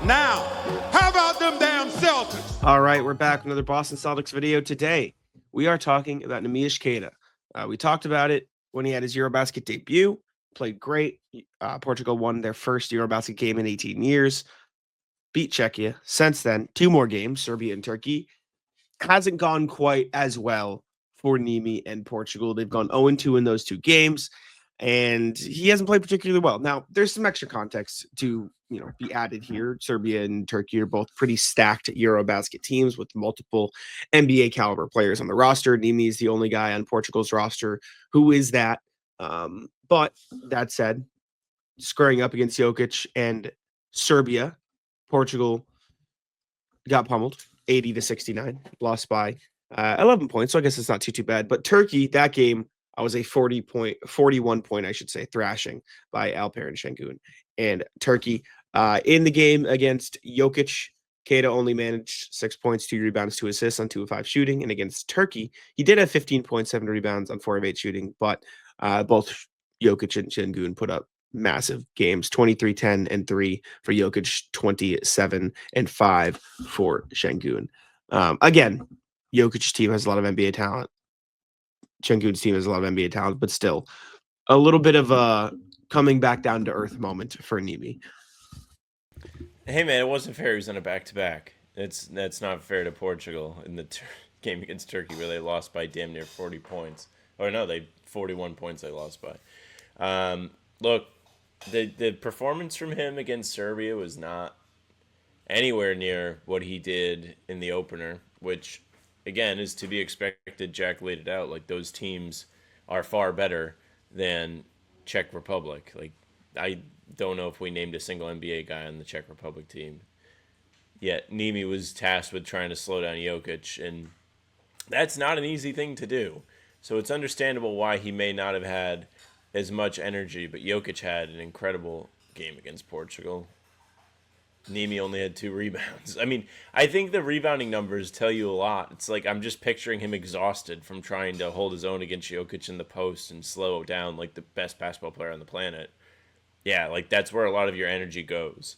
Now, how about them damn Celtics? All right, we're back with another Boston Celtics video. Today, we are talking about Neemias Queta. We talked about it when he had his EuroBasket debut. Played great. Portugal won their first EuroBasket game in 18 years. Beat Czechia. Since then, 2 more games, Serbia and Turkey. Hasn't gone quite as well for Nimi and Portugal. They've gone 0-2 in those 2 games, and he hasn't played particularly well. Now, there's some extra context to be added here. Serbia and Turkey are both pretty stacked EuroBasket teams with multiple NBA caliber players on the roster. Nimi is the only guy on Portugal's roster who is that. But that said, squaring up against Jokic and Serbia, Portugal got pummeled 80-69, lost by 11 points. So I guess it's not too bad. But Turkey, that game, I was a 41 point, I should say, thrashing by Alperen Sengun. And Turkey in the game against Jokic, Queta only managed 6 points, 2 rebounds, 2 assists on 2 of 5 shooting. And against Turkey, he did have 15.7 rebounds on 4 of 8 shooting, but both Jokic and Sengun put up massive games. 23, 10, and 3 for Jokic, 27 and 5 for Sengun. Again, Jokic's team has a lot of NBA talent. Sengun's team has a lot of NBA talent, but still a little bit of a coming back down to earth moment for Nimi. Hey man, it wasn't fair. He was on a back-to-back. That's not fair to Portugal in the game against Turkey where they lost by damn near 40 points. Or no, 41 points they lost by. Look, the performance from him against Serbia was not anywhere near what he did in the opener, which again is to be expected. Jack laid it out. Like, those teams are far better than Czech Republic. Like, I don't know if we named a single NBA guy on the Czech Republic team. Yet Nimi was tasked with trying to slow down Jokic, and that's not an easy thing to do. So it's understandable why he may not have had as much energy, but Jokic had an incredible game against Portugal. Nimi only had 2 rebounds. I mean, I think the rebounding numbers tell you a lot. It's like I'm just picturing him exhausted from trying to hold his own against Jokic in the post and slow down like the best basketball player on the planet. Yeah, like that's where a lot of your energy goes.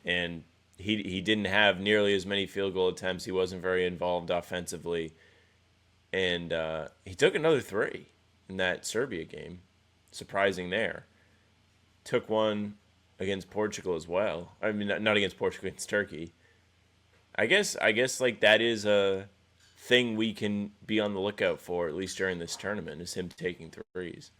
And he didn't have nearly as many field goal attempts. He wasn't very involved offensively. And he took another 3 in that Serbia game. Surprising there. Took one against Portugal as well. I mean, not against Portugal, against Turkey. I guess like that is a thing we can be on the lookout for, at least during this tournament, is him taking threes.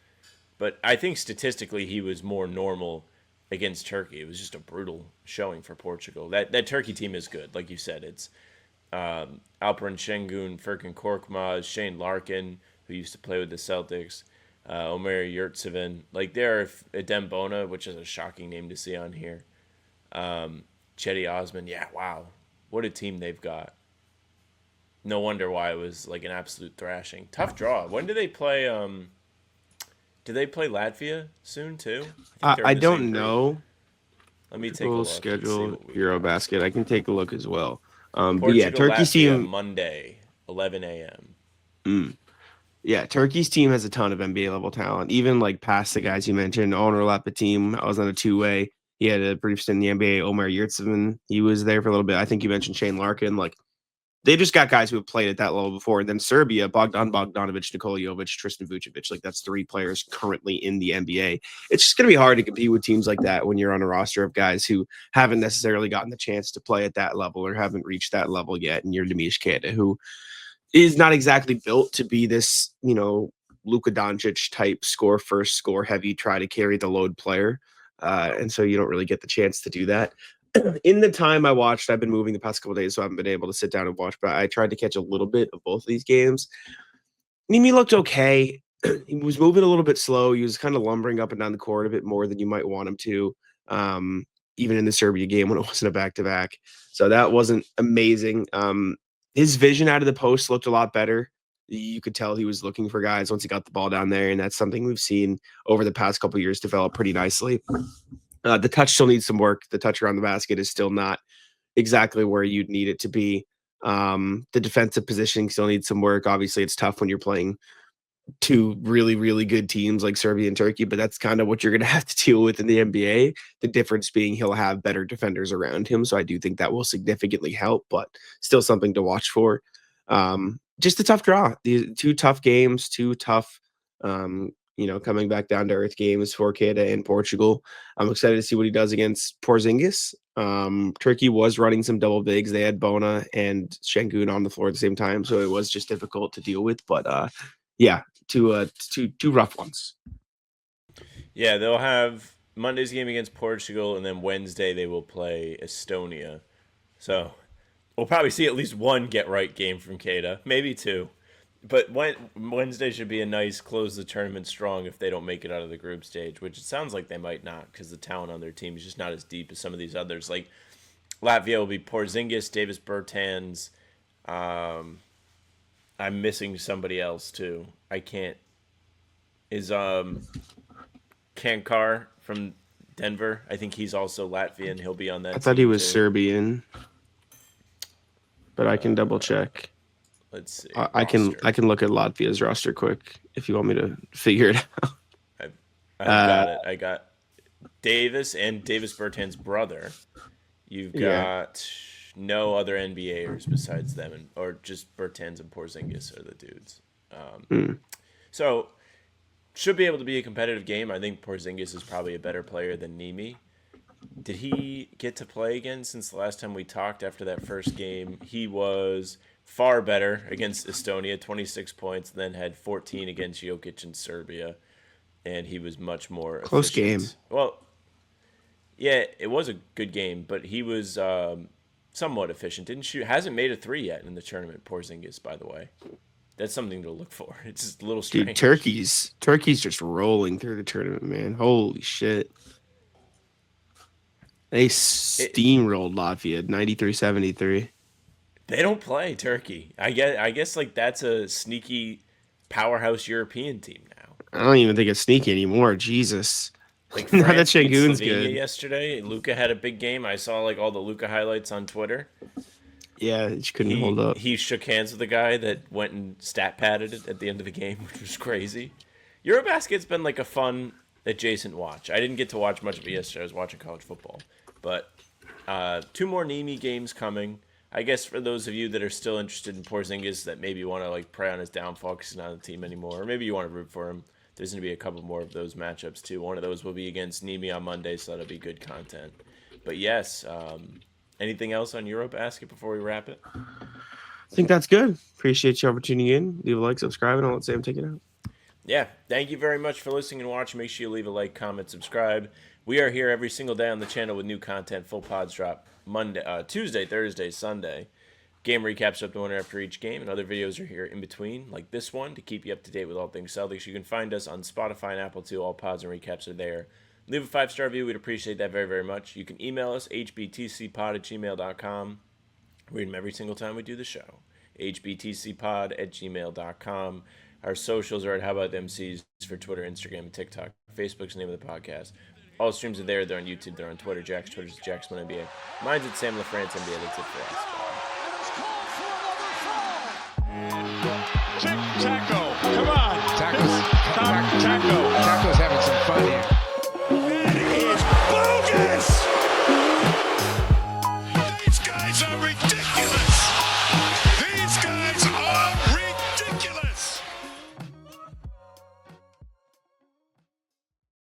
But I think statistically he was more normal against Turkey. It was just a brutal showing for Portugal. That Turkey team is good, like you said. It's Alperen Sengun, Furkan Korkmaz, Shane Larkin, who used to play with the Celtics, Omer Yurtseven. Like, there are Adem Bona, which is a shocking name to see on here. Chetty Osman. Yeah, wow. What a team they've got. No wonder why it was like an absolute thrashing. Tough draw. When do they play? Do they play Latvia soon too? I don't know. Let me take a look. Schedule EuroBasket. I can take a look as well. Portugal, but yeah, Turkey's Latvia, team Monday, 11 a.m. Yeah, Turkey's team has a ton of NBA level talent. Even like past the guys you mentioned, Onur Lapatim. I was on a 2-way. He had a brief stint in the NBA. Omer Yurtseven, he was there for a little bit. I think you mentioned Shane Larkin. Like, they just got guys who have played at that level before. And then Serbia, Bogdan Bogdanovic, Nikola Jovic, Tristan Vucevic. Like, that's 3 players currently in the NBA. It's just going to be hard to compete with teams like that when you're on a roster of guys who haven't necessarily gotten the chance to play at that level or haven't reached that level yet. And you're Neemias Queta, who is not exactly built to be this, Luka Doncic type score first, score heavy, try to carry the load player. And so you don't really get the chance to do that. In the time I watched, I've been moving the past couple of days, so I haven't been able to sit down and watch, but I tried to catch a little bit of both of these games. Nimi looked okay. He was moving a little bit slow. He was kind of lumbering up and down the court a bit more than you might want him to, even in the Serbia game when it wasn't a back-to-back. So that wasn't amazing. His vision out of the post looked a lot better. You could tell he was looking for guys once he got the ball down there, and that's something we've seen over the past couple of years develop pretty nicely. The touch still needs some work. The touch around the basket is still not exactly where you'd need it to be. The defensive positioning still needs some work. Obviously, it's tough when you're playing two really, really good teams like Serbia and Turkey, but that's kind of what you're going to have to deal with in the NBA. The difference being he'll have better defenders around him. So I do think that will significantly help, but still something to watch for. Just a tough draw. These two tough games, two tough, coming back down to earth games for Queta and Portugal. I'm excited to see what he does against Porzingis. Turkey was running some double bigs. They had Bona and Sengun on the floor at the same time, so it was just difficult to deal with. But yeah, two rough ones. Yeah, they'll have Monday's game against Portugal, and then Wednesday they will play Estonia. So we'll probably see at least one get right game from Queta, maybe two. But Wednesday should be a nice close the tournament strong if they don't make it out of the group stage, which it sounds like they might not because the talent on their team is just not as deep as some of these others. Like Latvia will be Porzingis, Davis Bertans. I'm missing somebody else too. I can't. Is Kankar from Denver? I think he's also Latvian. He'll be on that. I thought he was too. Serbian, but I can double check. Let's see. I can look at Latvia's roster quick if you want me to figure it out. I got it. I got Davis and Davis Bertans' brother. You've got no other NBAers besides them, or just Bertans and Porzingis are the dudes. So should be able to be a competitive game. I think Porzingis is probably a better player than Nimi. Did he get to play again since the last time we talked after that first game? He was far better against Estonia, 26 points, then had 14 against Jokic in Serbia, and he was much more close efficient. game. Well, yeah, it was a good game, but he was somewhat efficient. Hasn't made a three yet in the tournament, Porzingis, by the way. That's something to look for. It's just a little strange. Dude, Turkey's just rolling through the tournament, man. Holy shit. They steamrolled Latvia 93-73. They don't play Turkey. I guess like that's a sneaky powerhouse European team now. I don't even think it's sneaky anymore. Jesus. Like Now that France beat Sengun's Slovenia good. yesterday. Luka had a big game. I saw like all the Luka highlights on Twitter. Yeah, you couldn't hold up. He shook hands with the guy that went and stat padded it at the end of the game, which was crazy. EuroBasket's been like a fun adjacent watch. I didn't get to watch much of it yesterday. I was watching college football. But 2 more Nimi games coming. I guess for those of you that are still interested in Porzingis that maybe want to like prey on his downfall because he's not on the team anymore, or maybe you want to root for him, there's going to be a couple more of those matchups too. One of those will be against Nimi on Monday, so that'll be good content. But yes, anything else on EuroBasket before we wrap it? I think that's good. Appreciate y'all for tuning in. Leave a like, subscribe, and I'll let Sam take it out. Yeah, thank you very much for listening and watching. Make sure you leave a like, comment, subscribe. We are here every single day on the channel with new content. Full pods drop Monday, Tuesday, Thursday, Sunday. Game recaps up to one after each game, and other videos are here in between, like this one, to keep you up to date with all things Celtics. You can find us on Spotify and Apple too. All pods and recaps are there. Leave a 5-star review. We'd appreciate that very, very much. You can email us, hbtcpod@gmail.com. Read them every single time we do the show. hbtcpod@gmail.com. Our socials are at How About Them Cs for Twitter, Instagram, and TikTok. Facebook's the name of the podcast. All streams are there. They're on YouTube. They're on Twitter. Jack's Twitter's JacksMoneNBA. Mine's at Sam LaFrance NBA. That's it for us. Taco, come on. Taco.